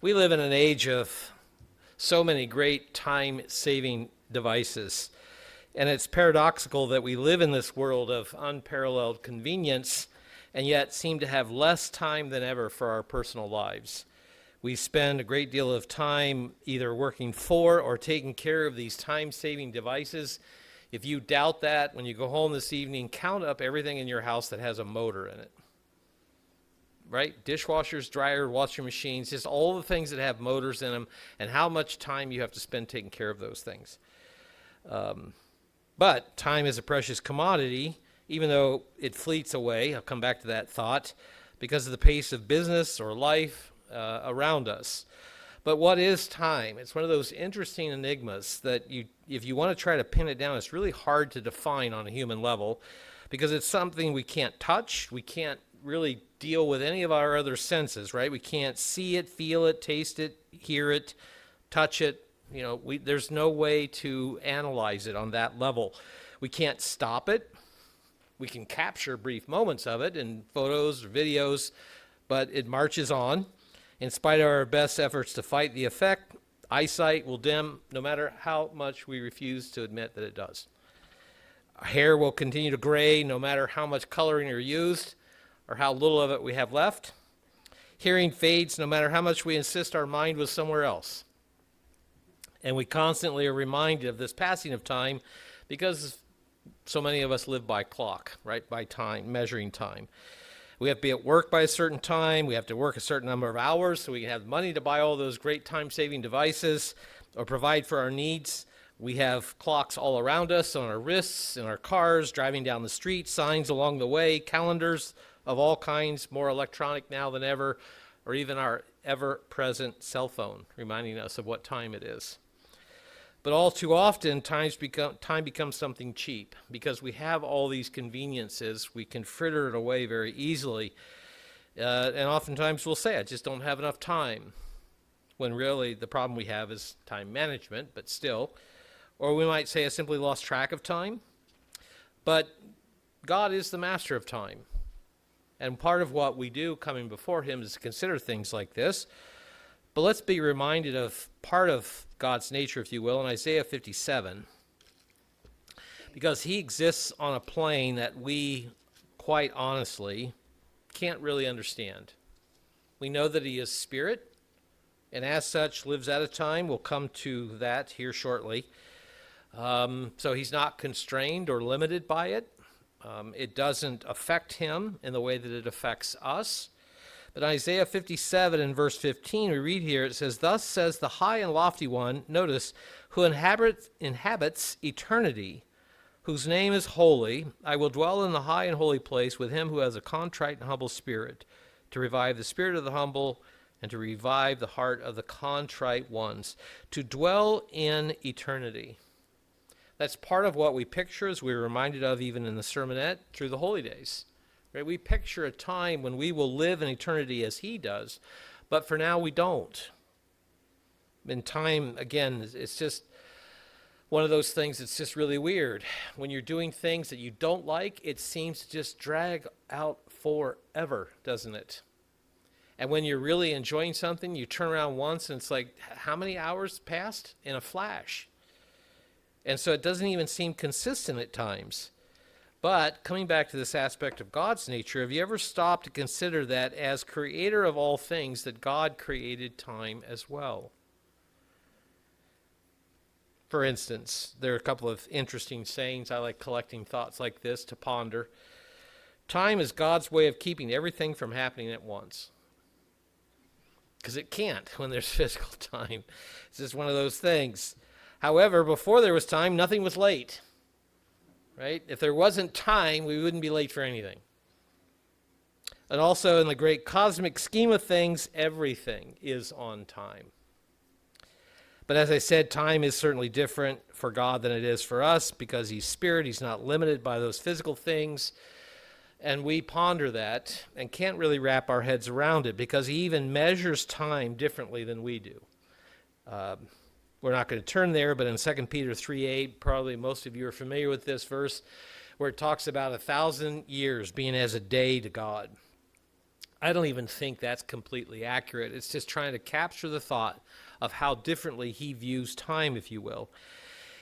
We live in an age of so many great time-saving devices. And it's paradoxical that we live in this world of unparalleled convenience and yet seem to have less time than ever for our personal lives. We spend a great deal of time either working for or taking care of these time-saving devices. If you doubt that, when you go home this evening, count up everything in your house that has a motor in it. Right? Dishwashers, dryer, washing machines, just all the things that have motors in them, and how much time you have to spend taking care of those things. But time is a precious commodity, even though it fleets away. I'll come back to that thought, because of the pace of business or life around us. But what is time? It's one of those interesting enigmas that if you want to try to pin it down, it's really hard to define on a human level, because it's something we can't touch, we can't really deal with any of our other senses, right? We can't see it, feel it, taste it, hear it, touch it. There's no way to analyze it on that level. We can't stop it. We can capture brief moments of it in photos or videos, but it marches on. In spite of our best efforts to fight the effect, eyesight will dim no matter how much we refuse to admit that it does. Our hair will continue to gray no matter how much coloring are used or how little of it we have left. Hearing fades no matter how much we insist our mind was somewhere else. And we constantly are reminded of this passing of time because so many of us live by clock, right? By time, measuring time. We have to be at work by a certain time. We have to work a certain number of hours so we can have money to buy all those great time-saving devices or provide for our needs. We have clocks all around us, on our wrists, in our cars, driving down the street, signs along the way, calendars of all kinds, more electronic now than ever, or even our ever-present cell phone, reminding us of what time it is. But all too often, time becomes something cheap. Because we have all these conveniences, we can fritter it away very easily. And oftentimes we'll say, I just don't have enough time, when really the problem we have is time management, but still. Or we might say, I simply lost track of time. But God is the master of time. And part of what we do coming before him is to consider things like this. But let's be reminded of part of God's nature, if you will, in Isaiah 57. Because he exists on a plane that we, quite honestly, can't really understand. We know that he is spirit, and as such lives at a time. We'll come to that here shortly. So he's not constrained or limited by it. It doesn't affect him in the way that it affects us. But Isaiah 57 and verse 15, we read here, it says, Thus says the high and lofty one, notice, who inhabits eternity, whose name is holy. I will dwell in the high and holy place with him who has a contrite and humble spirit, to revive the spirit of the humble and to revive the heart of the contrite ones, to dwell in eternity. That's part of what we picture, as we're reminded of even in the sermonette through the holy days. Right? We picture a time when we will live in eternity as he does, but for now we don't. In time, again, it's just one of those things that's just really weird. When you're doing things that you don't like, it seems to just drag out forever, doesn't it? And when you're really enjoying something, you turn around once and it's like, how many hours passed? In a flash. And so it doesn't even seem consistent at times. But coming back to this aspect of God's nature, have you ever stopped to consider that as creator of all things, that God created time as well? For instance, there are a couple of interesting sayings. I like collecting thoughts like this to ponder. Time is God's way of keeping everything from happening at once. Because it can't when there's physical time. It's just one of those things. However, before there was time, nothing was late. Right? If there wasn't time, we wouldn't be late for anything. And also, in the great cosmic scheme of things, everything is on time. But as I said, time is certainly different for God than it is for us, because he's spirit. He's not limited by those physical things. And we ponder that and can't really wrap our heads around it, because he even measures time differently than we do. We're not going to turn there, but in 2 Peter 3:8, probably most of you are familiar with this verse, where it talks about 1,000 years being as a day to God. I don't even think that's completely accurate. It's just trying to capture the thought of how differently he views time, if you will.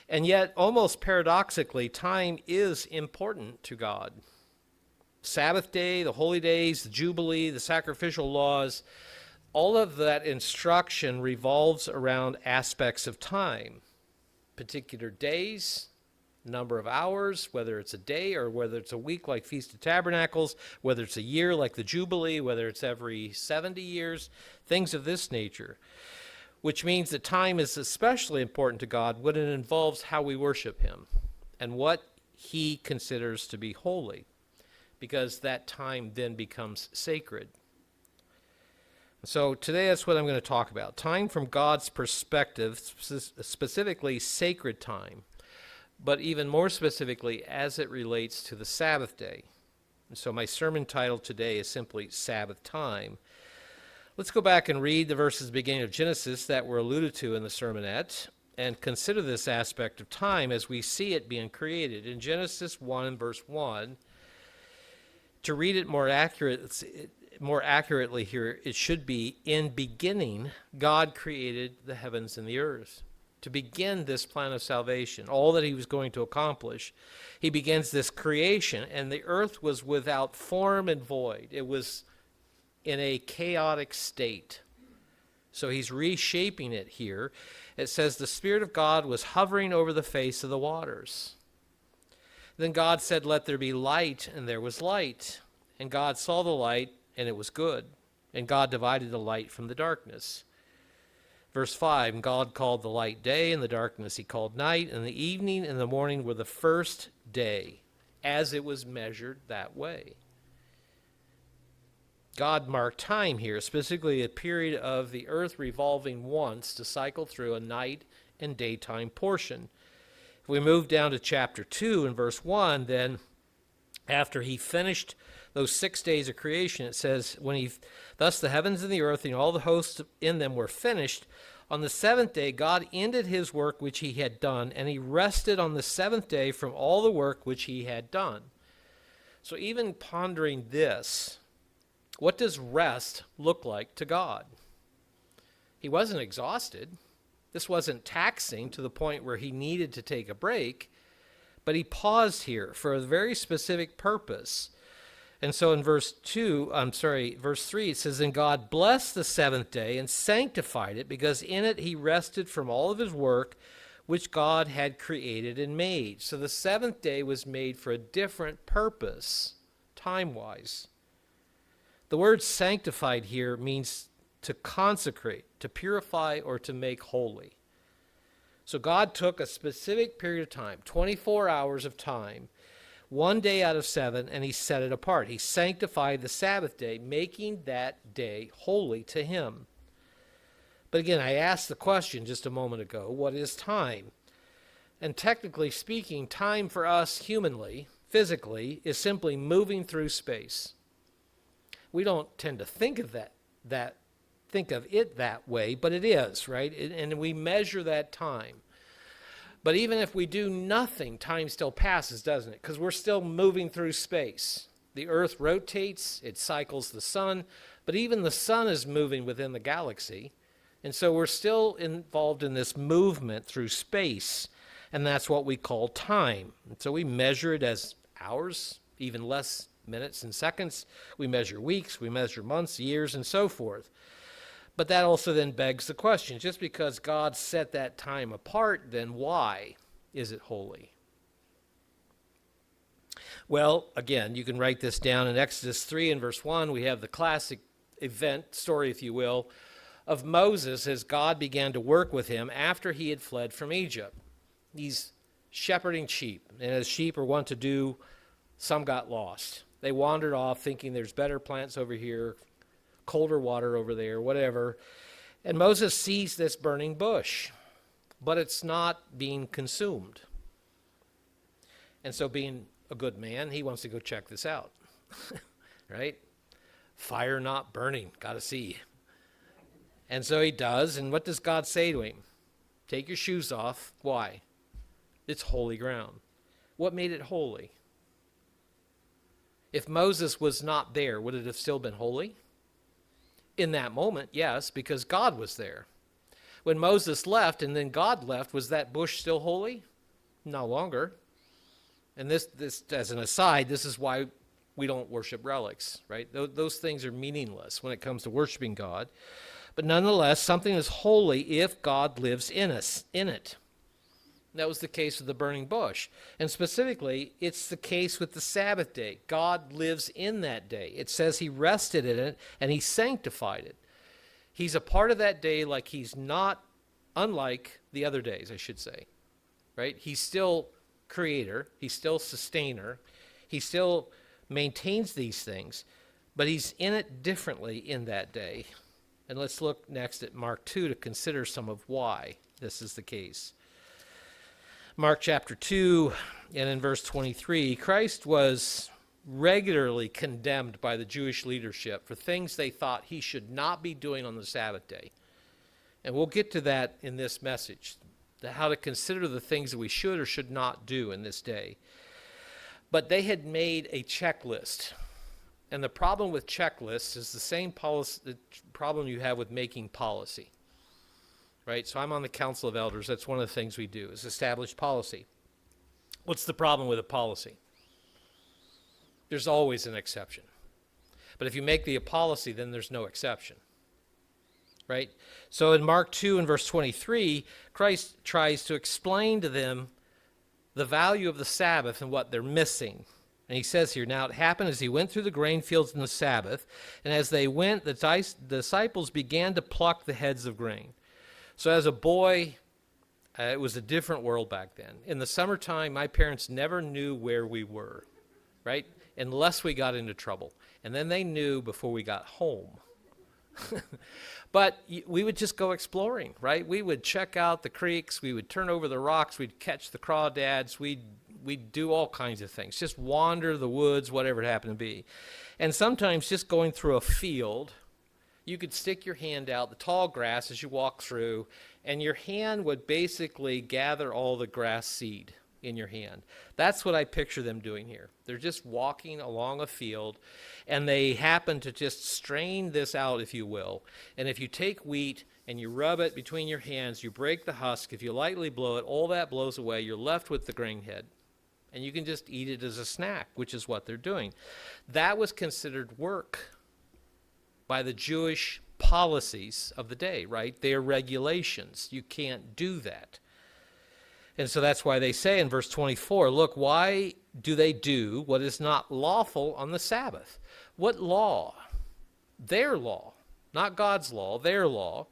And yet, almost paradoxically, time is important to God. Sabbath day, the holy days, the Jubilee, the sacrificial laws, all of that instruction revolves around aspects of time, particular days, number of hours, whether it's a day or whether it's a week like Feast of Tabernacles, whether it's a year like the Jubilee, whether it's every 70 years, things of this nature, which means that time is especially important to God when it involves how we worship him and what he considers to be holy, because that time then becomes sacred. So today that's what I'm going to talk about. Time from God's perspective, specifically sacred time, but even more specifically as it relates to the Sabbath day. And so my sermon title today is simply Sabbath time. Let's go back and read the verses beginning of Genesis that were alluded to in the sermonette and consider this aspect of time as we see it being created. In Genesis 1 and verse 1, to read it more accurately here, it should be, in beginning, God created the heavens and the earth. To begin this plan of salvation, all that he was going to accomplish, he begins this creation, and the earth was without form and void. It was in a chaotic state. So he's reshaping it here. It says, the Spirit of God was hovering over the face of the waters. Then God said, let there be light, and there was light. And God saw the light, and it was good. And God divided the light from the darkness. Verse 5, and God called the light day, and the darkness he called night, and the evening and the morning were the first day, as it was measured that way. God marked time here, specifically a period of the earth revolving once to cycle through a night and daytime portion. If we move down to chapter 2 and verse 1, then after he finished those 6 days of creation, it says, thus the heavens and the earth and all the hosts in them were finished. On the seventh day, God ended his work which he had done, and he rested on the seventh day from all the work which he had done. So even pondering this, what does rest look like to God? He wasn't exhausted. This wasn't taxing to the point where he needed to take a break, but he paused here for a very specific purpose. And so in verse 3, it says, and God blessed the seventh day and sanctified it, because in it he rested from all of his work which God had created and made. So the seventh day was made for a different purpose, time-wise. The word sanctified here means to consecrate, to purify, or to make holy. So God took a specific period of time, 24 hours of time, 1 day out of 7, and he set it apart. He sanctified the Sabbath day, making that day holy to him. But again, I asked the question just a moment ago, what is time? And technically speaking, time for us humanly, physically, is simply moving through space. We don't tend to think of it that way, but it is, right? And we measure that time. But even if we do nothing, time still passes, doesn't it? Because we're still moving through space. The earth rotates, it cycles the sun, but even the sun is moving within the galaxy. And so we're still involved in this movement through space, and that's what we call time. And so we measure it as hours, even less minutes and seconds. We measure weeks, we measure months, years, and so forth. But that also then begs the question, just because God set that time apart, then why is it holy? Well, again, you can write this down in Exodus 3 and verse 1. We have the classic event, story if you will, of Moses as God began to work with him after he had fled from Egypt. He's shepherding sheep, and as sheep are wont to do, some got lost. They wandered off thinking there's better plants over here, colder water over there, whatever. And Moses sees this burning bush, but it's not being consumed. And so being a good man, he wants to go check this out, right? Fire not burning, got to see. And so he does, and what does God say to him? Take your shoes off. Why? It's holy ground. What made it holy? If Moses was not there, would it have still been holy? In that moment, yes, because God was there. When Moses left and then God left, was that bush still holy? No longer. And this as an aside, this is why we don't worship relics, right? Those things are meaningless when it comes to worshiping God. But nonetheless, something is holy if God lives in us, in it. That was the case with the burning bush. And specifically, it's the case with the Sabbath day. God lives in that day. It says he rested in it and he sanctified it. He's a part of that day like he's not unlike the other days, I should say. Right? He's still creator. He's still sustainer. He still maintains these things. But he's in it differently in that day. And let's look next at Mark 2 to consider some of why this is the case. Mark chapter 2 and in verse 23, Christ was regularly condemned by the Jewish leadership for things they thought he should not be doing on the Sabbath day. And we'll get to that in this message, how to consider the things that we should or should not do in this day. But they had made a checklist. And the problem with checklists is the same the problem you have with making policy. Right? So I'm on the Council of Elders. That's one of the things we do, is establish policy. What's the problem with a policy? There's always an exception. But if you make the policy, then there's no exception. Right? So in Mark 2 and verse 23, Christ tries to explain to them the value of the Sabbath and what they're missing. And he says here, now it happened as he went through the grain fields in the Sabbath, and as they went, the disciples began to pluck the heads of grain. So as a boy, it was a different world back then. In the summertime, my parents never knew where we were, right? Unless we got into trouble. And then they knew before we got home. But we would just go exploring, right? We would check out the creeks. We would turn over the rocks. We'd catch the crawdads. We'd do all kinds of things. Just wander the woods, whatever it happened to be. And sometimes just going through a field, you could stick your hand out, the tall grass as you walk through, and your hand would basically gather all the grass seed in your hand. That's what I picture them doing here. They're just walking along a field, and they happen to just strain this out, if you will. And if you take wheat and you rub it between your hands, you break the husk. If you lightly blow it, all that blows away. You're left with the grain head. And you can just eat it as a snack, which is what they're doing. That was considered work by the Jewish policies of the day, right? They are regulations. You can't do that. And so that's why they say in verse 24, look, why do they do what is not lawful on the Sabbath? What law? Their law, not God's law, their law.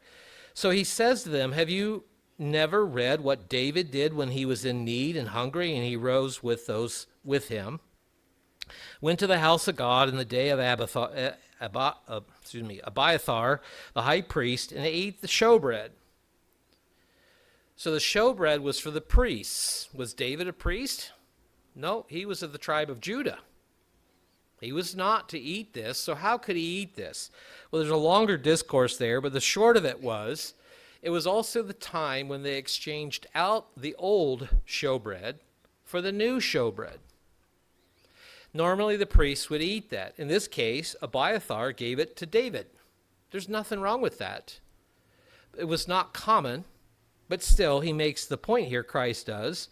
So he says to them, have you never read what David did when he was in need and hungry, and he rose with those with him, went to the house of God in the day of Abiathar, the high priest, and ate the showbread. So the showbread was for the priests. Was David a priest? No, he was of the tribe of Judah. He was not to eat this, so how could he eat this? Well, there's a longer discourse there, but the short of it was also the time when they exchanged out the old showbread for the new showbread. Normally the priests would eat that. In this case, Abiathar gave it to David. There's nothing wrong with that. It was not common, but still he makes the point here, Christ does.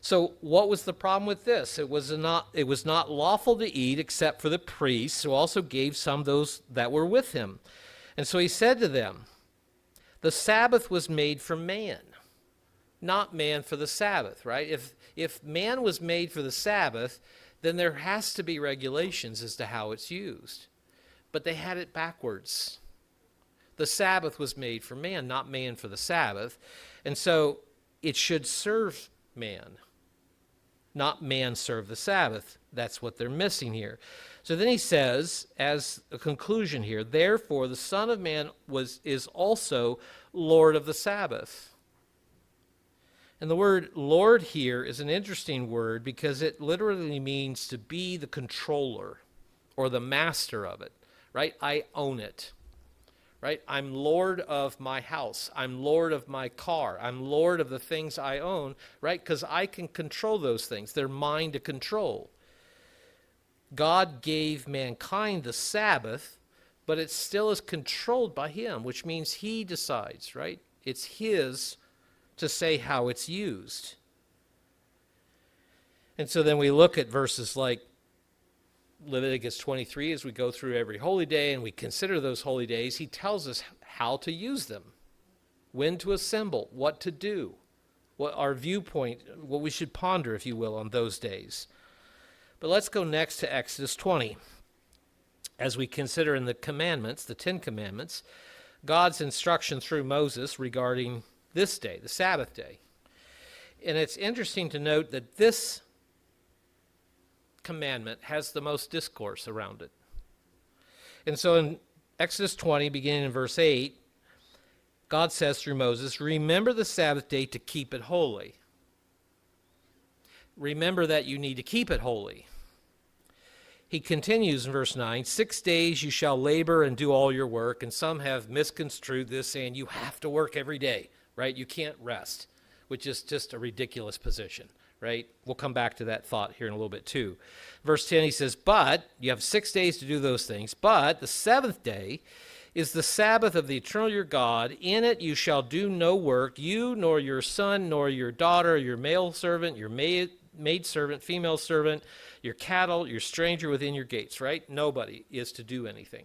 So what was the problem with this? It was not lawful to eat except for the priests, who also gave some those that were with him. And so he said to them, the Sabbath was made for man, not man for the Sabbath, right? If man was made for the Sabbath, then there has to be regulations as to how it's used. But they had it backwards. The Sabbath was made for man, not man for the Sabbath. And so it should serve man, not man serve the Sabbath. That's what they're missing here. So then he says, as a conclusion here, therefore the Son of Man is also Lord of the Sabbath. And the word Lord here is an interesting word because it literally means to be the controller or the master of it, right? I own it, right? I'm Lord of my house. I'm Lord of my car. I'm Lord of the things I own, right? Because I can control those things. They're mine to control. God gave mankind the Sabbath but it still is controlled by him, which means he decides, right? It's his to say how it's used. And so then we look at verses like Leviticus 23 as we go through every holy day and we consider those holy days. He tells us how to use them, when to assemble, what to do, what our viewpoint, what we should ponder, if you will, on those days. But let's go next to Exodus 20. As we consider in the commandments, the 10 commandments, God's instruction through Moses regarding this day, the Sabbath day. And it's interesting to note that this commandment has the most discourse around it. And so in Exodus 20, beginning in verse 8, God says through Moses, remember the Sabbath day to keep it holy. Remember that you need to keep it holy. He continues in verse 9, 6 days you shall labor and do all your work. And some have misconstrued this saying you have to work every day, right? You can't rest, which is just a ridiculous position, right? We'll come back to that thought here in a little bit too. Verse 10, he says, but you have 6 days to do those things, but the seventh day is the Sabbath of the eternal your God. In it you shall do no work, you nor your son, nor your daughter, your male servant, your maid servant, female servant, your cattle, your stranger within your gates, right? Nobody is to do anything.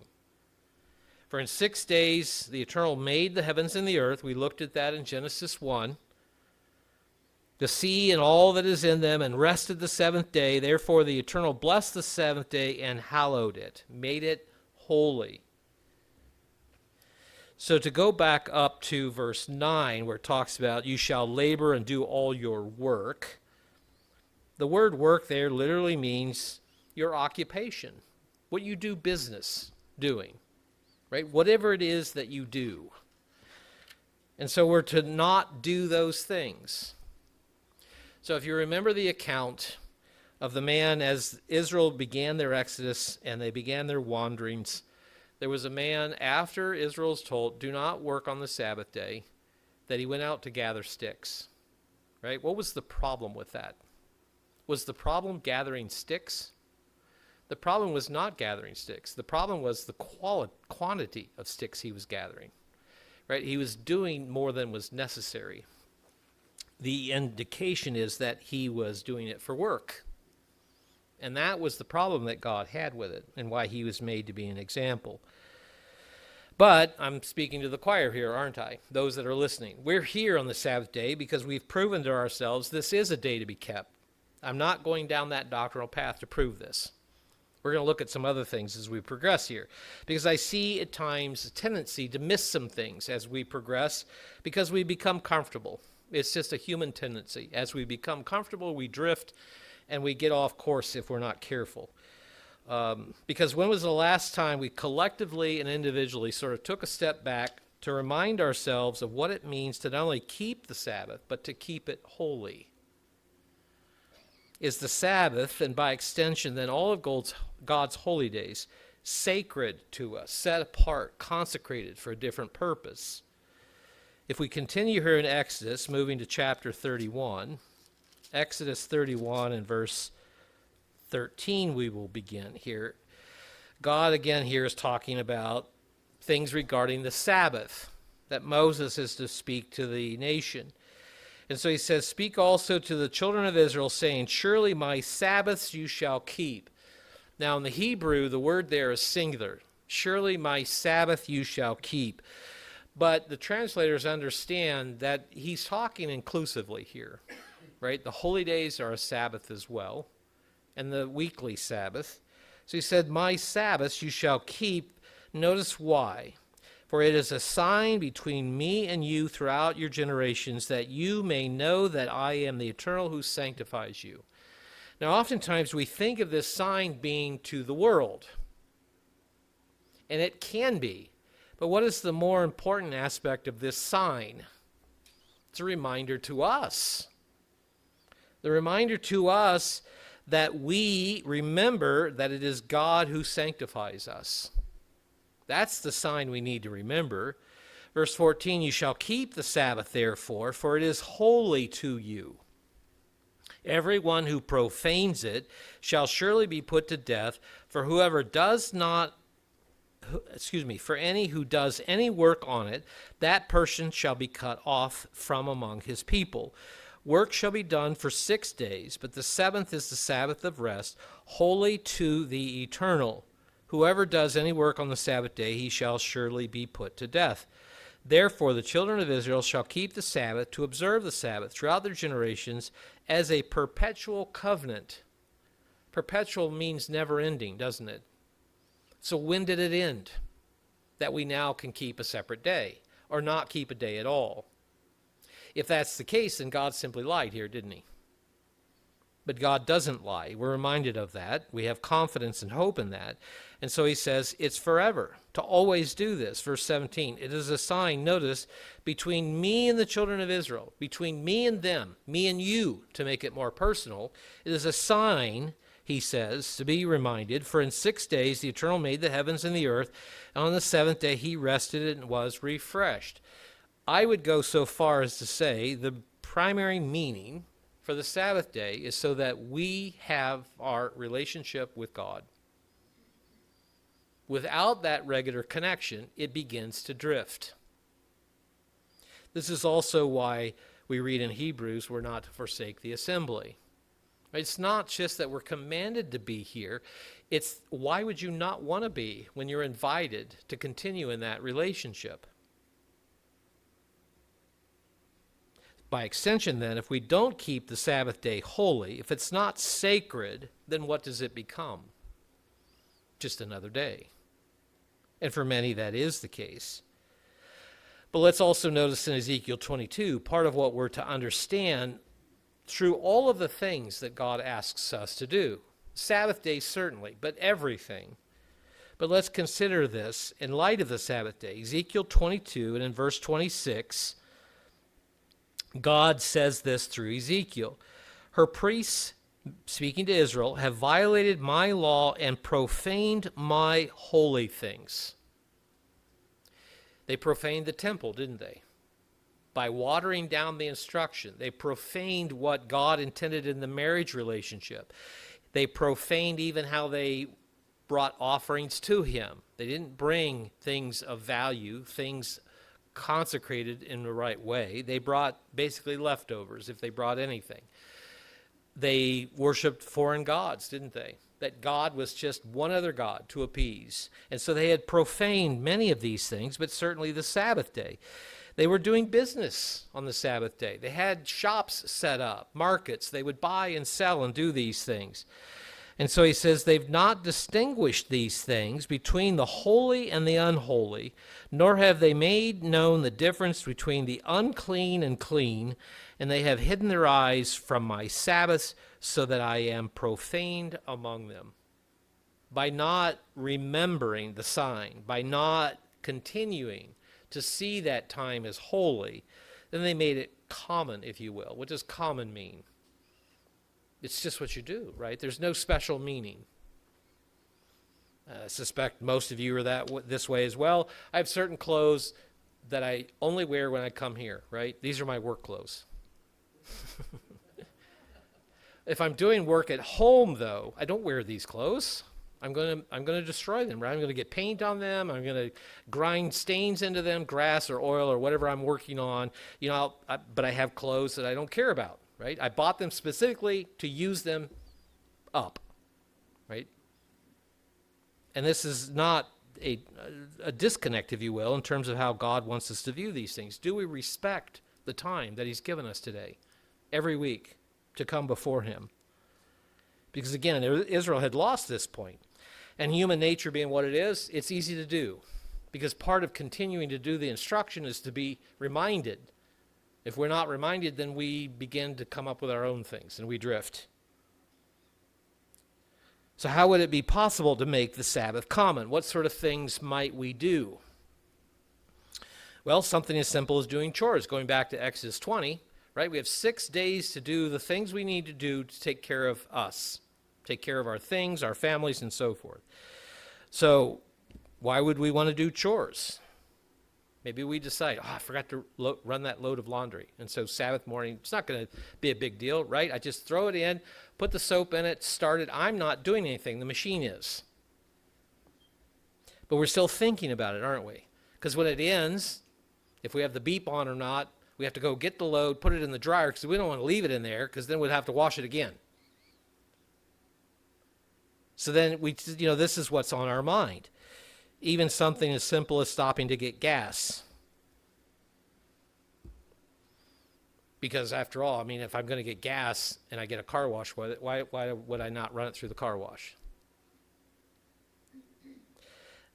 For in 6 days the Eternal made the heavens and the earth. We looked at that in Genesis 1. The sea and all that is in them, and rested the seventh day. Therefore the Eternal blessed the seventh day and hallowed it, made it holy. So to go back up to verse 9, where it talks about you shall labor and do all your work. The word work there literally means your occupation, what you do business doing, right? Whatever it is that you do. And so we're to not do those things. So if you remember the account of the man as Israel began their exodus and they began their wanderings, there was a man after Israel's told, do not work on the Sabbath day, that he went out to gather sticks, right? What was the problem with that? Was the problem gathering sticks? The problem was not gathering sticks. The problem was the quantity of sticks he was gathering, right? He was doing more than was necessary. The indication is that he was doing it for work. And that was the problem that God had with it and why he was made to be an example. But I'm speaking to the choir here, aren't I? Those that are listening. We're here on the Sabbath day because we've proven to ourselves this is a day to be kept. I'm not going down that doctrinal path to prove this. We're going to look at some other things as we progress here, because I see at times a tendency to miss some things as we progress because we become comfortable. It's just a human tendency. As we become comfortable, we drift and we get off course if we're not careful. Because when was the last time we collectively and individually sort of took a step back to remind ourselves of what it means to not only keep the Sabbath, but to keep it holy? Is the Sabbath, and by extension then all of God's holy days, sacred to us, set apart, consecrated for a different purpose? If we continue here in Exodus, moving to chapter 31, Exodus 31 and verse 13 we will begin here. God again here is talking about things regarding the Sabbath that Moses is to speak to the nation. And so he says, speak also to the children of Israel, saying, surely my Sabbaths you shall keep. Now in the Hebrew, the word there is singular. Surely my Sabbath you shall keep. But the translators understand that he's talking inclusively here, right? The holy days are a Sabbath as well, and the weekly Sabbath. So he said, my Sabbaths you shall keep. Notice why. For it is a sign between me and you throughout your generations, that you may know that I am the Eternal who sanctifies you. Now, oftentimes we think of this sign being to the world, and it can be. But what is the more important aspect of this sign? It's a reminder to us. The reminder to us that we remember that it is God who sanctifies us. That's the sign we need to remember. Verse 14, you shall keep the Sabbath, therefore, for it is holy to you. Everyone who profanes it shall surely be put to death, for whoever does for any who does any work on it, that person shall be cut off from among his people. Work shall be done for 6 days, but the seventh is the Sabbath of rest, holy to the eternal. Whoever does any work on the Sabbath day, he shall surely be put to death. Therefore the children of Israel shall keep the Sabbath, to observe the Sabbath throughout their generations as a perpetual covenant. Perpetual means never ending, doesn't it? So when did it end? That we now can keep a separate day, or not keep a day at all. If that's the case, then God simply lied here, didn't he? But God doesn't lie. We're reminded of that. We have confidence and hope in that. And so he says, it's forever, to always do this. Verse 17, it is a sign, notice, between me and the children of Israel, between me and them, me and you, to make it more personal. It is a sign, he says, to be reminded, for in 6 days the Eternal made the heavens and the earth, and on the seventh day he rested and was refreshed. I would go so far as to say the primary meaning for the Sabbath day is so that we have our relationship with God. Without that regular connection, it begins to drift. This is also why we read in Hebrews, we're not to forsake the assembly. It's not just that we're commanded to be here. It's why would you not want to be when you're invited to continue in that relationship? By extension, then, if we don't keep the Sabbath day holy, if it's not sacred, then what does it become? Just another day. And for many, that is the case. But let's also notice in Ezekiel 22, part of what we're to understand through all of the things that God asks us to do. Sabbath day, certainly, but everything. But let's consider this in light of the Sabbath day. Ezekiel 22, and in verse 26, God says this through Ezekiel. Her priests, speaking to Israel, have violated my law and profaned my holy things. They profaned the temple, didn't they? By watering down the instruction. They profaned what God intended in the marriage relationship. They profaned even how they brought offerings to him. They didn't bring things of value, things consecrated in the right way. They brought basically leftovers, if they brought anything. They worshiped foreign gods, didn't they? That God was just one other God to appease. And so they had profaned many of these things, but certainly the Sabbath day. They were doing business on the Sabbath day. They had shops set up, markets. They would buy and sell and do these things. And so he says they've not distinguished these things between the holy and the unholy, nor have they made known the difference between the unclean and clean, and they have hidden their eyes from my Sabbaths, so that I am profaned among them. By not remembering the sign, by not continuing to see that time as holy, then they made it common, if you will. What does common mean? It's just what you do, right? There's no special meaning. I suspect most of you are this way as well. I have certain clothes that I only wear when I come here, right? These are my work clothes. If I'm doing work at home, though, I don't wear these clothes. I'm going to destroy them, right? I'm going to get paint on them. I'm going to grind stains into them, grass or oil or whatever I'm working on. But I have clothes that I don't care about, right? I bought them specifically to use them up, right? And this is not a disconnect, if you will, in terms of how God wants us to view these things. Do we respect the time that he's given us today, every week, to come before him? Because again, Israel had lost this point. And human nature being what it is, it's easy to do. Because part of continuing to do the instruction is to be reminded. If we're not reminded, then we begin to come up with our own things and we drift. So how would it be possible to make the Sabbath common? What sort of things might we do? Well, something as simple as doing chores. Going back to Exodus 20, right? We have 6 days to do the things we need to do to take care of us. Take care of our things, our families, and so forth. So why would we want to do chores? Maybe we decide, I forgot to run that load of laundry. And so Sabbath morning, it's not going to be a big deal, right? I just throw it in, put the soap in it, start it. I'm not doing anything. The machine is. But we're still thinking about it, aren't we? Because when it ends, if we have the beep on or not, we have to go get the load, put it in the dryer, because we don't want to leave it in there, because then we'd have to wash it again. So then this is what's on our mind. Even something as simple as stopping to get gas. Because after all, I mean, if I'm going to get gas and I get a car wash with it, why would I not run it through the car wash?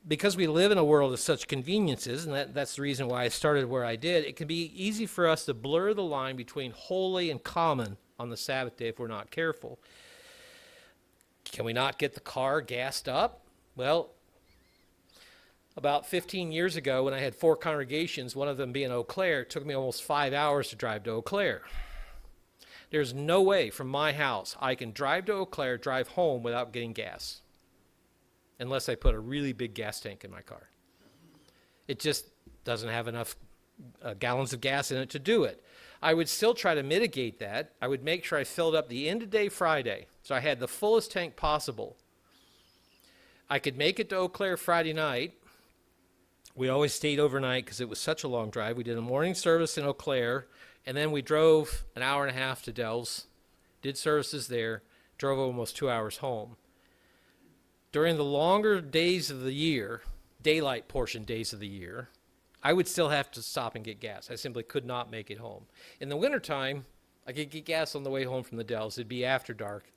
Because we live in a world of such conveniences, and that's the reason why I started where I did, it can be easy for us to blur the line between holy and common on the Sabbath day if we're not careful. Can we not get the car gassed up? Well, about 15 years ago when I had 4 congregations, one of them being Eau Claire, it took me almost 5 hours to drive to Eau Claire. There's no way from my house I can drive to Eau Claire, drive home without getting gas. Unless I put a really big gas tank in my car. It just doesn't have enough gallons of gas in it to do it. I would still try to mitigate that. I would make sure I filled up the end of day Friday, so I had the fullest tank possible. I could make it to Eau Claire Friday night. We always stayed overnight because it was such a long drive. We did a morning service in Eau Claire, and then we drove an hour and a half to Dells, did services there, drove almost 2 hours home. During the longer days of the year, daylight portion days of the year, I would still have to stop and get gas. I simply could not make it home. In the wintertime, I could get gas on the way home from the Dells. It'd be after dark.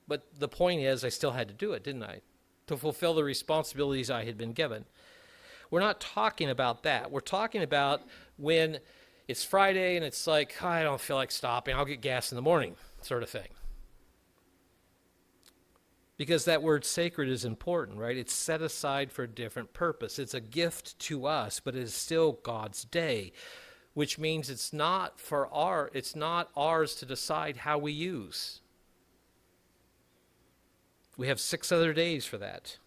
But the point is, I still had to do it, didn't I? To fulfill the responsibilities I had been given. We're not talking about that. We're talking about when it's Friday and it's like, oh, I don't feel like stopping. I'll get gas in the morning, sort of thing. Because that word sacred is important, right? It's set aside for a different purpose. It's a gift to us, but it is still God's day, which means it's not ours to decide how we use. We have 6 other days for that.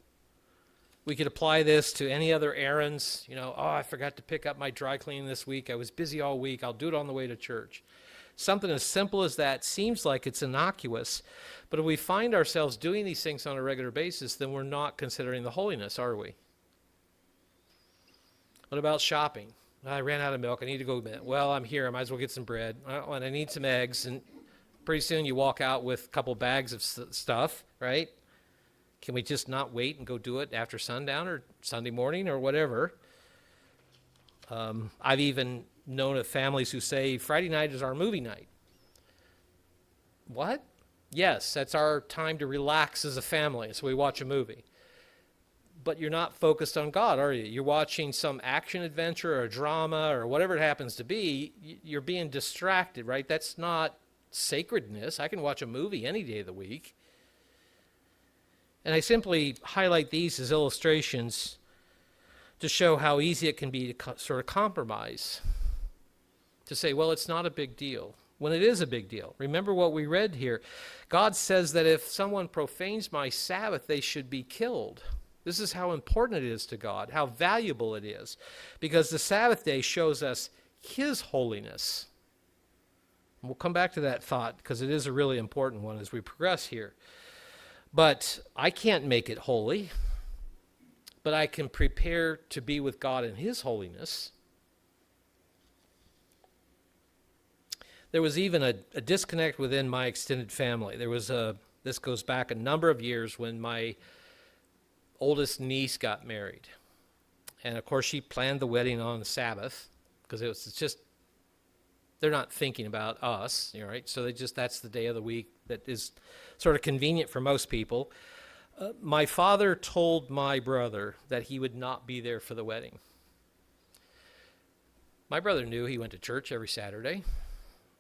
We could apply this to any other errands. I forgot to pick up my dry cleaning this week. I was busy all week. I'll do it on the way to church. Something as simple as that seems like it's innocuous, but if we find ourselves doing these things on a regular basis, then we're not considering the holiness, are we? What about shopping? I ran out of milk. I need to go. Well, I'm here. I might as well get some bread. And I need some eggs. And pretty soon you walk out with a couple bags of stuff, right? Can we just not wait and go do it after sundown or Sunday morning or whatever? I've even known of families who say Friday night is our movie night. What? Yes, that's our time to relax as a family, so we watch a movie. But you're not focused on God, are you? You're watching some action adventure or drama or whatever it happens to be. You're being distracted, right? That's not sacredness. I can watch a movie any day of the week. And I simply highlight these as illustrations to show how easy it can be to sort of compromise. To say, well, it's not a big deal, when it is a big deal. Remember what we read here. God says that if someone profanes my Sabbath, they should be killed. This is how important it is to God, how valuable it is, because the Sabbath day shows us his holiness. And we'll come back to that thought because it is a really important one as we progress here. But I can't make it holy, but I can prepare to be with God in his holiness. There was even a disconnect within my extended family. This goes back a number of years when my oldest niece got married. And of course she planned the wedding on the Sabbath because it's just, they're not thinking about us, right? So that's the day of the week that is sort of convenient for most people. My father told my brother that he would not be there for the wedding. My brother knew he went to church every Saturday.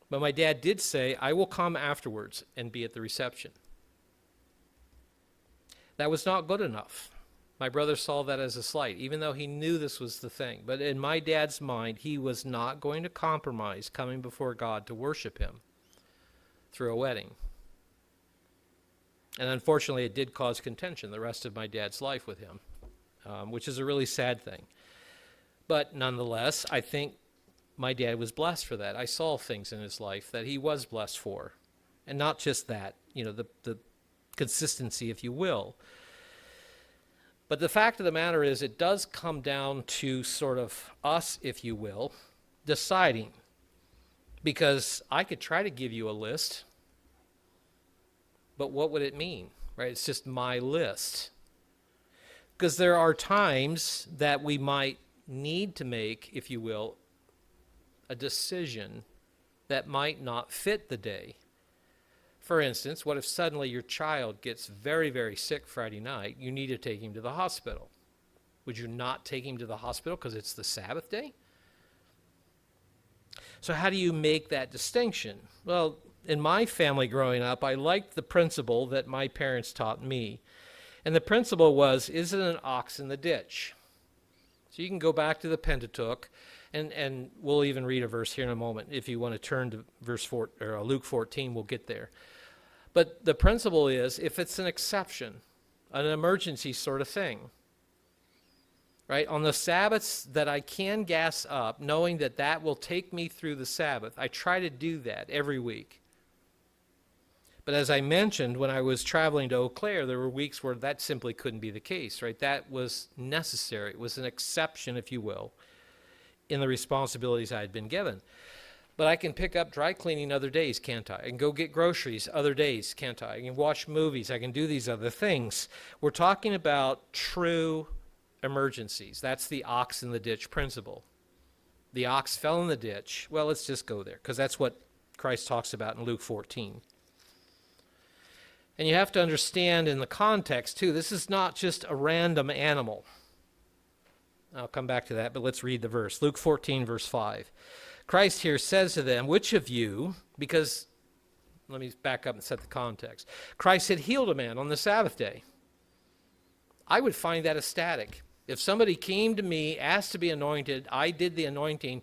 But my dad did say, I will come afterwards and be at the reception. That was not good enough. My brother saw that as a slight, even though he knew this was the thing. But in my dad's mind, he was not going to compromise coming before God to worship him through a wedding. And unfortunately, it did cause contention the rest of my dad's life with him, which is a really sad thing. But nonetheless, I think my dad was blessed for that. I saw things in his life that he was blessed for. And not just that, the consistency, if you will. But the fact of the matter is, it does come down to sort of us, if you will, deciding. Because I could try to give you a list, but what would it mean, right? It's just my list. Because there are times that we might need to make, if you will, a decision that might not fit the day. For instance, what if suddenly your child gets very, very sick Friday night? You need to take him to the hospital. Would you not take him to the hospital because it's the Sabbath day? So how do you make that distinction? Well, in my family growing up, I liked the principle that my parents taught me. And the principle was, is it an ox in the ditch? So you can go back to the Pentateuch, and we'll even read a verse here in a moment. If you want to turn to Luke 14, we'll get there. But the principle is, if it's an exception, an emergency sort of thing, right? On the Sabbaths that I can gas up, knowing that that will take me through the Sabbath, I try to do that every week. But as I mentioned, when I was traveling to Eau Claire, there were weeks where that simply couldn't be the case, right? That was necessary. It was an exception, if you will, in the responsibilities I had been given. But I can pick up dry cleaning other days, can't I? I can go get groceries other days, can't I? I can watch movies. I can do these other things. We're talking about true emergencies. That's the ox in the ditch principle. The ox fell in the ditch. Well, let's just go there, because that's what Christ talks about in Luke 14. And you have to understand in the context, too, this is not just a random animal. I'll come back to that, but let's read the verse. Luke 14, verse 5. Christ here says to them, which of you, because, let me back up and set the context. Christ had healed a man on the Sabbath day. I would find that ecstatic. If somebody came to me, asked to be anointed, I did the anointing,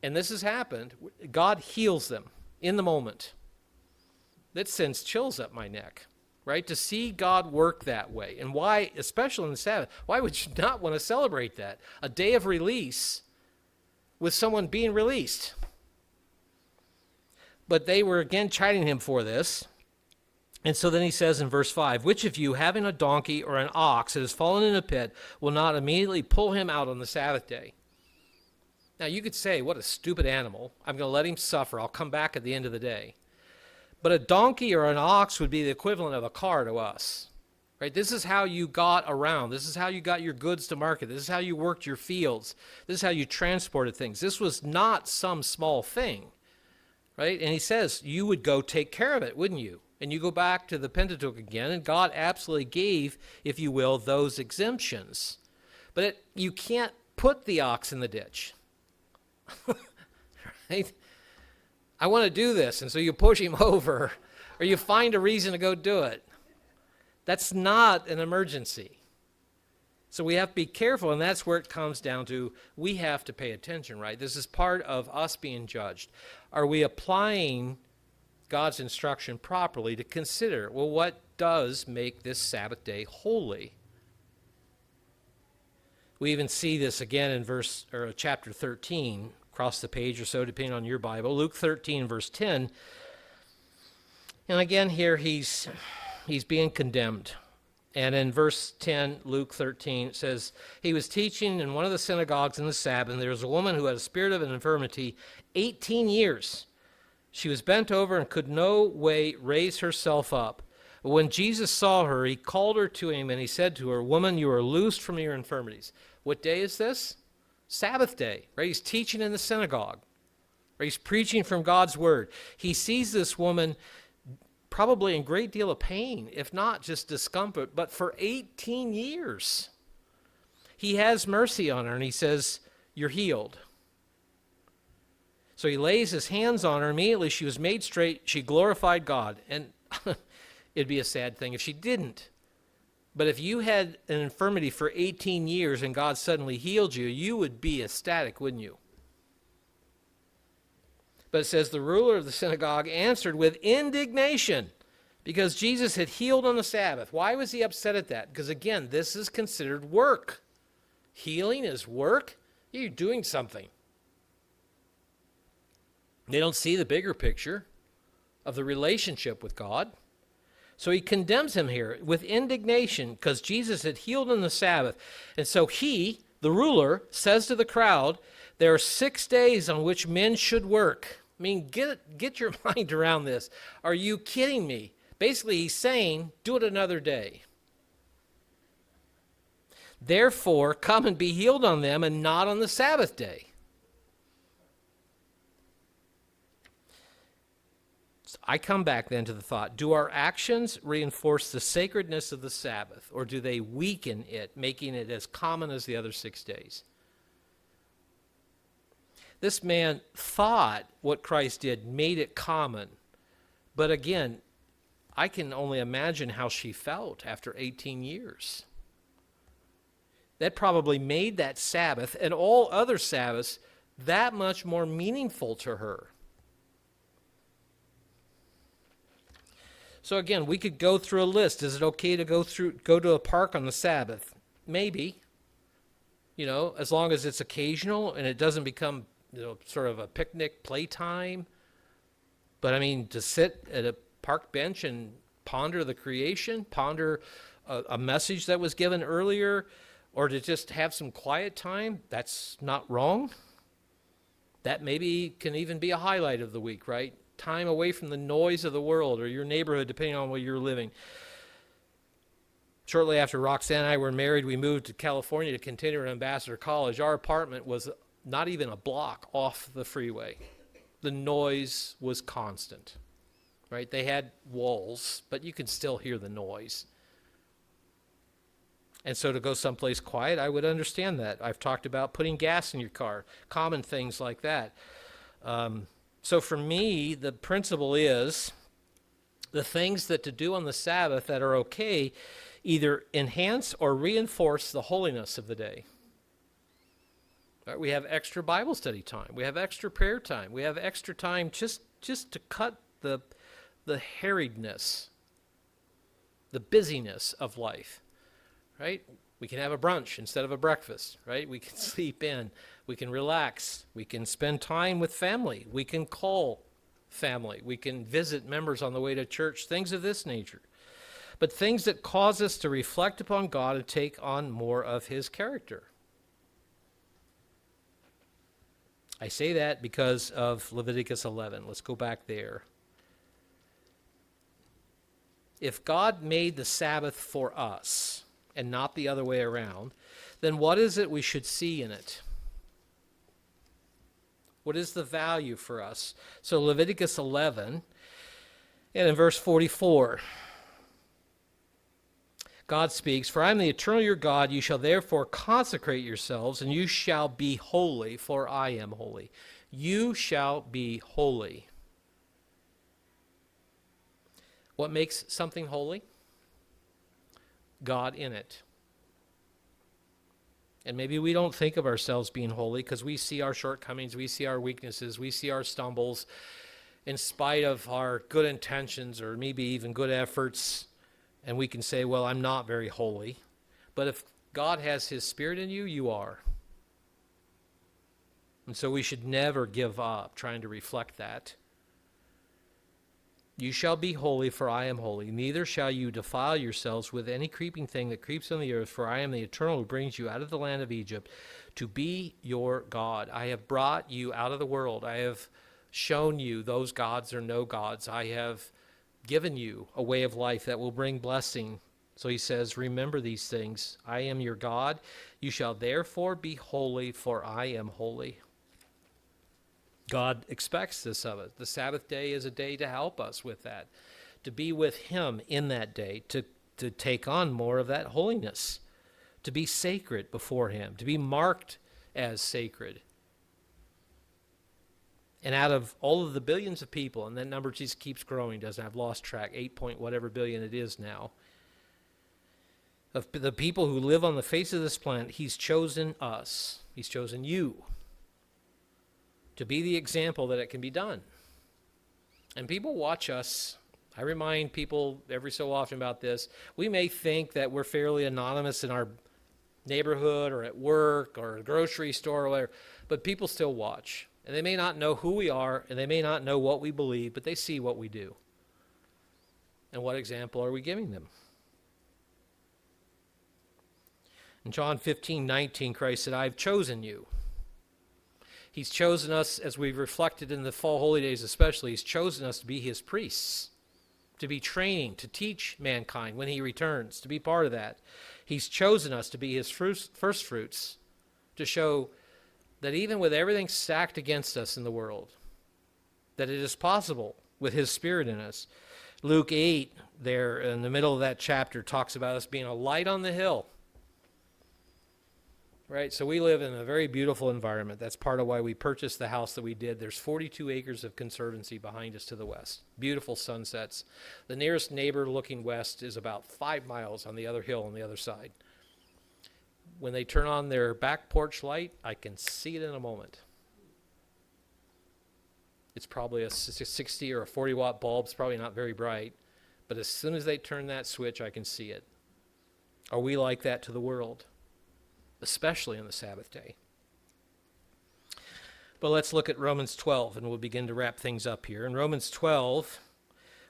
and this has happened, God heals them in the moment. That sends chills up my neck, right? To see God work that way. And why, especially on the Sabbath, why would you not want to celebrate that? A day of release with someone being released. But they were again chiding him for this. And so then he says in verse 5, which of you, having a donkey or an ox that has fallen in a pit, will not immediately pull him out on the Sabbath day? Now you could say, what a stupid animal. I'm going to let him suffer. I'll come back at the end of the day. But a donkey or an ox would be the equivalent of a car to us, right? This is how you got around. This is how you got your goods to market. This is how you worked your fields. This is how you transported things. This was not some small thing, right? And he says, you would go take care of it, wouldn't you? And you go back to the Pentateuch again, and God absolutely gave, if you will, those exemptions. But you can't put the ox in the ditch, right? I want to do this, and so you push him over, or you find a reason to go do it. That's not an emergency. So we have to be careful, and that's where it comes down to, we have to pay attention, right? This is part of us being judged. Are we applying God's instruction properly to consider, well, what does make this Sabbath day holy? We even see this again in chapter 13, across the page or so, depending on your Bible. Luke 13, verse 10. And again here, he's being condemned. And in verse 10, Luke 13, it says, he was teaching in one of the synagogues in the Sabbath, and there was a woman who had a spirit of an infirmity 18 years. She was bent over and could no way raise herself up. But when Jesus saw her, he called her to him, and he said to her, woman, you are loosed from your infirmities. What day is this? Sabbath day, right? He's teaching in the synagogue, right? He's preaching from God's word. He sees this woman probably in a great deal of pain, if not just discomfort, but for 18 years. He has mercy on her, and he says, you're healed. So he lays his hands on her. Immediately she was made straight. She glorified God. And it'd be a sad thing if she didn't. But if you had an infirmity for 18 years and God suddenly healed you, you would be ecstatic, wouldn't you? But it says the ruler of the synagogue answered with indignation because Jesus had healed on the Sabbath. Why was he upset at that? Because again, this is considered work. Healing is work. You're doing something. They don't see the bigger picture of the relationship with God. So he condemns him here with indignation because Jesus had healed on the Sabbath. And so he, the ruler, says to the crowd, there are 6 days on which men should work. I mean, get your mind around this. Are you kidding me? Basically, he's saying, do it another day. Therefore, come and be healed on them and not on the Sabbath day. So I come back then to the thought, do our actions reinforce the sacredness of the Sabbath, or do they weaken it, making it as common as the other 6 days? This man thought what Christ did made it common. But again, I can only imagine how she felt after 18 years. That probably made that Sabbath and all other Sabbaths that much more meaningful to her. So again, we could go through a list. Is it okay to go to a park on the Sabbath? Maybe. As long as it's occasional and it doesn't become, sort of a picnic playtime. But I mean, to sit at a park bench and ponder the creation, ponder a message that was given earlier, or to just have some quiet time, that's not wrong. That maybe can even be a highlight of the week, right? Time away from the noise of the world or your neighborhood, depending on where you're living. Shortly after Roxanne and I were married, we moved to California to continue at Ambassador College. Our apartment was not even a block off the freeway. The noise was constant, right? They had walls, but you could still hear the noise. And so to go someplace quiet, I would understand that. I've talked about putting gas in your car, common things like that. So for me, the principle is the things that to do on the Sabbath that are okay either enhance or reinforce the holiness of the day. Right? We have extra Bible study time. We have extra prayer time. We have extra time just to cut the harriedness, the busyness of life. Right? We can have a brunch instead of a breakfast, right? We can sleep in. We can relax. We can spend time with family. We can call family. We can visit members on the way to church, things of this nature. But things that cause us to reflect upon God and take on more of his character. I say that because of Leviticus 11. Let's go back there. If God made the Sabbath for us, and not the other way around, then what is it we should see in it? What is the value for us? So Leviticus 11, and in verse 44, God speaks, "For I am the eternal your God, you shall therefore consecrate yourselves, and you shall be holy, for I am holy." You shall be holy. What makes something holy? God in it. And maybe we don't think of ourselves being holy because we see our shortcomings, we see our weaknesses, we see our stumbles, in spite of our good intentions or maybe even good efforts, and we can say, well, I'm not very holy. But if God has his Spirit in you, you are. And so we should never give up trying to reflect that. You shall be holy, for I am holy. Neither shall you defile yourselves with any creeping thing that creeps on the earth, for I am the eternal who brings you out of the land of Egypt to be your God. I have brought you out of the world. I have shown you those gods are no gods. I have given you a way of life that will bring blessing. So he says, remember these things. I am your God. You shall therefore be holy, for I am holy. God expects this of us. The Sabbath day is a day to help us with that, to be with him in that day, to take on more of that holiness, to be sacred before him, to be marked as sacred. And out of all of the billions of people, and that number just keeps growing, doesn't have lost track, 8 point whatever billion it is now, of the people who live on the face of this planet, he's chosen us. He's chosen you to be the example that it can be done. And people watch us. I remind people every so often about this. We may think that we're fairly anonymous in our neighborhood or at work or a grocery store or whatever, but people still watch. And they may not know who we are, and they may not know what we believe, but they see what we do. And what example are we giving them? In John 15:19, Christ said, I've chosen you. He's chosen us, as we've reflected in the fall holy days especially, he's chosen us to be his priests, to be training, to teach mankind when he returns, to be part of that. He's chosen us to be his first fruits, to show that even with everything stacked against us in the world, that it is possible with his Spirit in us. Luke 8, there in the middle of that chapter, talks about us being a light on the hill. Right, so we live in a very beautiful environment. That's part of why we purchased the house that we did. There's 42 acres of conservancy behind us to the west. Beautiful sunsets. The nearest neighbor looking west is about 5 miles on the other hill on the other side. When they turn on their back porch light, I can see it in a moment. It's probably a 60 or a 40 watt bulb. It's probably not very bright. But as soon as they turn that switch, I can see it. Are we like that to the world? Especially on the Sabbath day. But let's look at Romans 12, and we'll begin to wrap things up here. In Romans 12,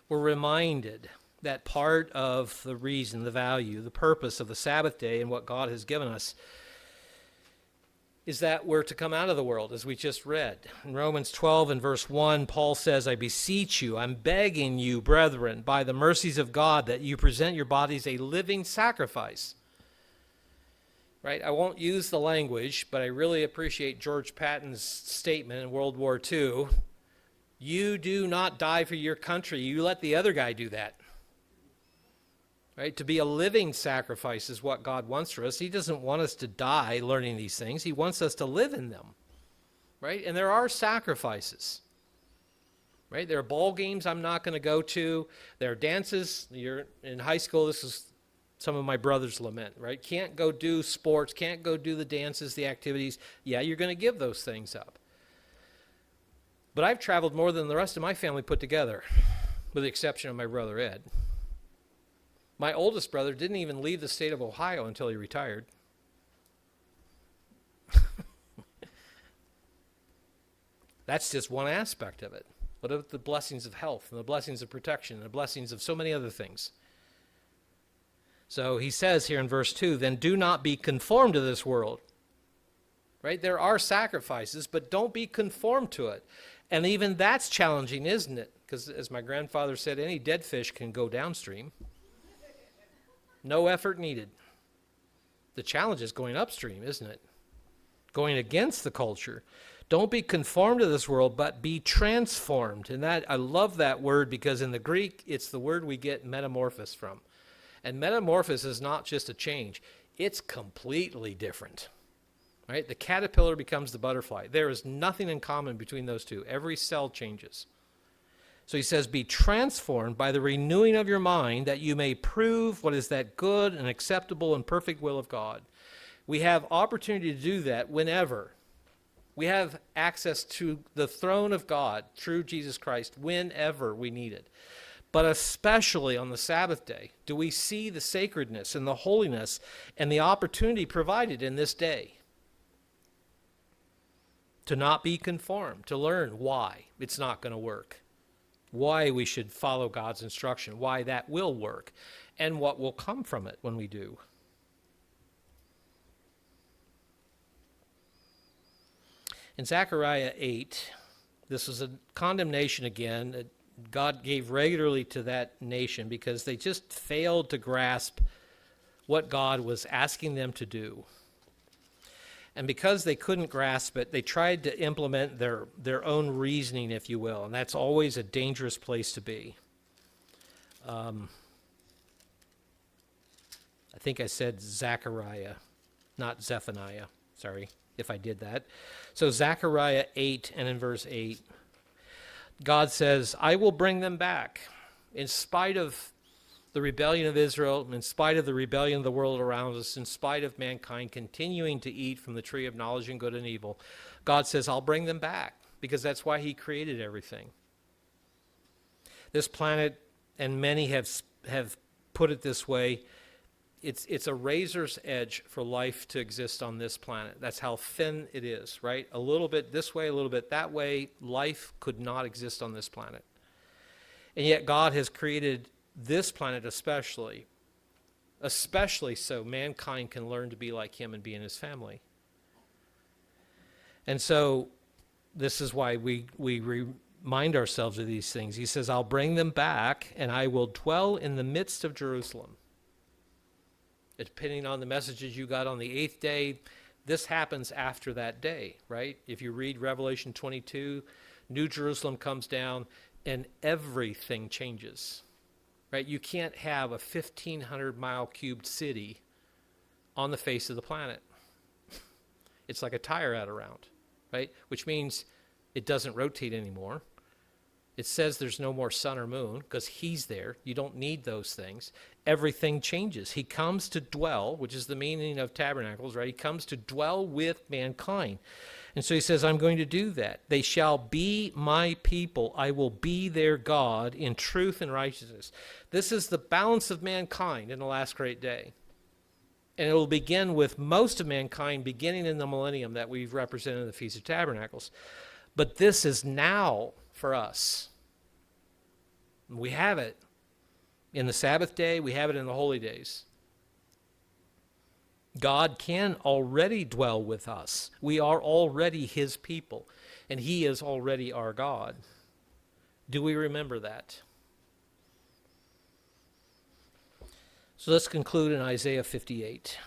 we're reminded that part of the reason, the value, the purpose of the Sabbath day and what God has given us is that we're to come out of the world, as we just read. In Romans 12 and verse 1, Paul says, I beseech you, I'm begging you, brethren, by the mercies of God, that you present your bodies a living sacrifice. Right? I won't use the language, but I really appreciate George Patton's statement in World War II. You do not die for your country. You let the other guy do that. Right? To be a living sacrifice is what God wants for us. He doesn't want us to die learning these things. He wants us to live in them. Right? And there are sacrifices. Right? There are ball games I'm not going to go to. There are dances. You're in high school. This is some of my brothers lament, right? Can't go do sports, can't go do the dances, the activities. Yeah, you're going to give those things up. But I've traveled more than the rest of my family put together, with the exception of my brother Ed. My oldest brother didn't even leave the state of Ohio until he retired. That's just one aspect of it. What about the blessings of health and the blessings of protection and the blessings of so many other things? So he says here in verse 2, then do not be conformed to this world. Right? There are sacrifices, but don't be conformed to it. And even that's challenging, isn't it? Because as my grandfather said, any dead fish can go downstream. No effort needed. The challenge is going upstream, isn't it? Going against the culture. Don't be conformed to this world, but be transformed. And that, I love that word because in the Greek, it's the word we get metamorphosis from. And metamorphosis is not just a change. It's completely different. Right? The caterpillar becomes the butterfly. There is nothing in common between those two. Every cell changes. So he says, be transformed by the renewing of your mind that you may prove what is that good and acceptable and perfect will of God. We have opportunity to do that whenever. We have access to the throne of God through Jesus Christ whenever we need it. But especially on the Sabbath day, do we see the sacredness and the holiness and the opportunity provided in this day to not be conformed, to learn why it's not going to work, why we should follow God's instruction, why that will work, and what will come from it when we do. In Zechariah 8, this is a condemnation again that God gave regularly to that nation because they just failed to grasp what God was asking them to do. And because they couldn't grasp it, they tried to implement their own reasoning, if you will, and that's always a dangerous place to be. I think I said Zechariah, not Zephaniah. Sorry if I did that. So Zechariah 8 and in verse 8, God says, I will bring them back in spite of the rebellion of Israel, in spite of the rebellion of the world around us, in spite of mankind continuing to eat from the tree of knowledge and good and evil. God says, I'll bring them back because that's why he created everything. This planet, and many have put it this way, it's a razor's edge for life to exist on this planet. That's how thin it is, right? A little bit this way, a little bit that way. Life could not exist on this planet. And yet God has created this planet especially so mankind can learn to be like him and be in his family. And so this is why we remind ourselves of these things. He says, I'll bring them back, and I will dwell in the midst of Jerusalem. Depending on the messages you got on the 8th day, this happens after that day, right? If you read Revelation 22, New Jerusalem comes down, and everything changes, right? You can't have a 1,500-mile cubed city on the face of the planet. It's like a tire out around, right? Which means it doesn't rotate anymore. It says there's no more sun or moon because he's there. You don't need those things. Everything changes. He comes to dwell, which is the meaning of tabernacles, right? He comes to dwell with mankind. And so he says, I'm going to do that. They shall be my people. I will be their God in truth and righteousness. This is the balance of mankind in the last great day. And it will begin with most of mankind beginning in the millennium that we've represented in the Feast of Tabernacles. But this is now for us. We have it in the Sabbath day. We have it in the holy days. God can already dwell with us. We are already his people, and he is already our God. Do we remember that? So let's conclude in Isaiah 58.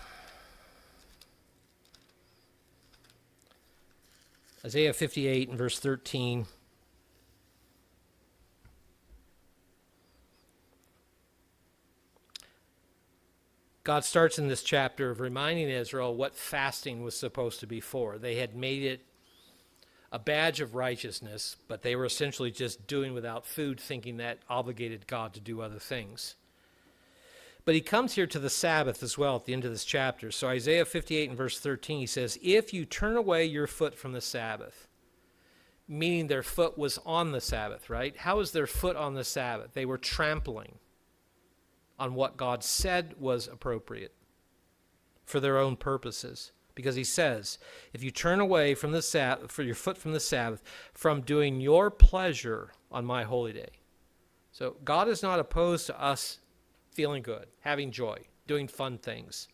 Isaiah 58 and verse 13. God starts in this chapter of reminding Israel what fasting was supposed to be for. They had made it a badge of righteousness, but they were essentially just doing without food, thinking that obligated God to do other things. But he comes here to the Sabbath as well at the end of this chapter. So Isaiah 58 and verse 13, he says, if you turn away your foot from the Sabbath, meaning their foot was on the Sabbath, right? How was their foot on the Sabbath? They were trampling on what God said was appropriate for their own purposes. Because he says, if you turn away from the Sabbath, for your foot from the Sabbath, from doing your pleasure on my holy day. So God is not opposed to us feeling good, having joy, doing fun things.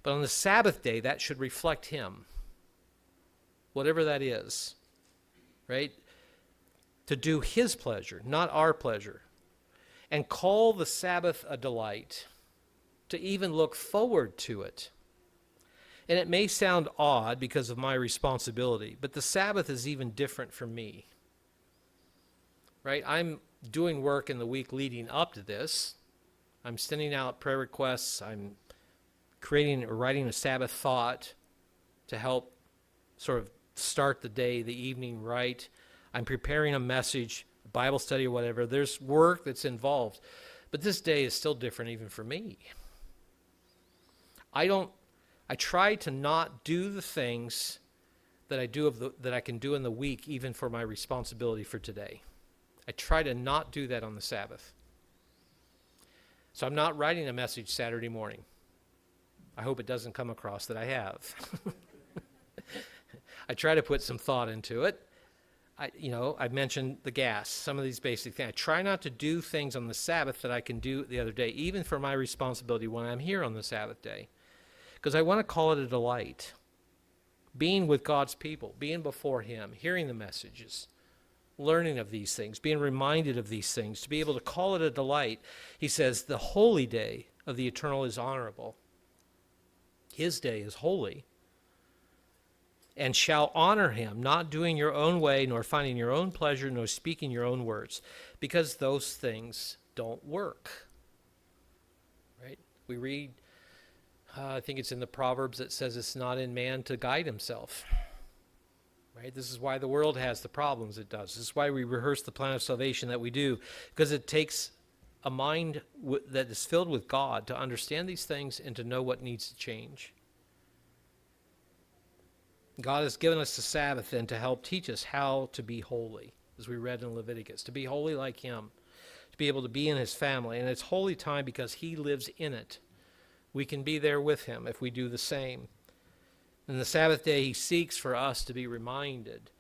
But on the Sabbath day, that should reflect him. Whatever that is, right? To do his pleasure, not our pleasure. And call the Sabbath a delight, to even look forward to it. And it may sound odd because of my responsibility, but the Sabbath is even different for me. Right? I'm doing work in the week leading up to this. I'm sending out prayer requests. I'm creating or writing a Sabbath thought to help sort of start the day, the evening right. I'm preparing a message, Bible study or whatever. There's work that's involved. But this day is still different even for me. I try to not do the things that that I can do in the week even for my responsibility for today. I try to not do that on the Sabbath. So I'm not writing a message Saturday morning. I hope it doesn't come across that I have. I try to put some thought into it. I mentioned the gas, some of these basic things. I try not to do things on the Sabbath that I can do the other day, even for my responsibility when I'm here on the Sabbath day. Because I want to call it a delight. Being with God's people, being before him, hearing the messages, learning of these things, being reminded of these things, to be able to call it a delight. He says the holy day of the eternal is honorable. His day is holy. And shall honor him, not doing your own way, nor finding your own pleasure, nor speaking your own words, because those things don't work. Right? We read, I think it's in the Proverbs that says it's not in man to guide himself. Right? This is why the world has the problems it does. This is why we rehearse the plan of salvation that we do, because it takes a mind that is filled with God to understand these things and to know what needs to change. God has given us the Sabbath then to help teach us how to be holy, as we read in Leviticus, to be holy like him, to be able to be in his family. And it's holy time because he lives in it. We can be there with him if we do the same. And the Sabbath day, he seeks for us to be reminded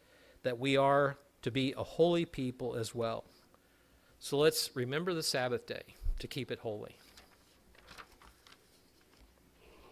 that we are to be a holy people as well. So let's remember the Sabbath day to keep it holy.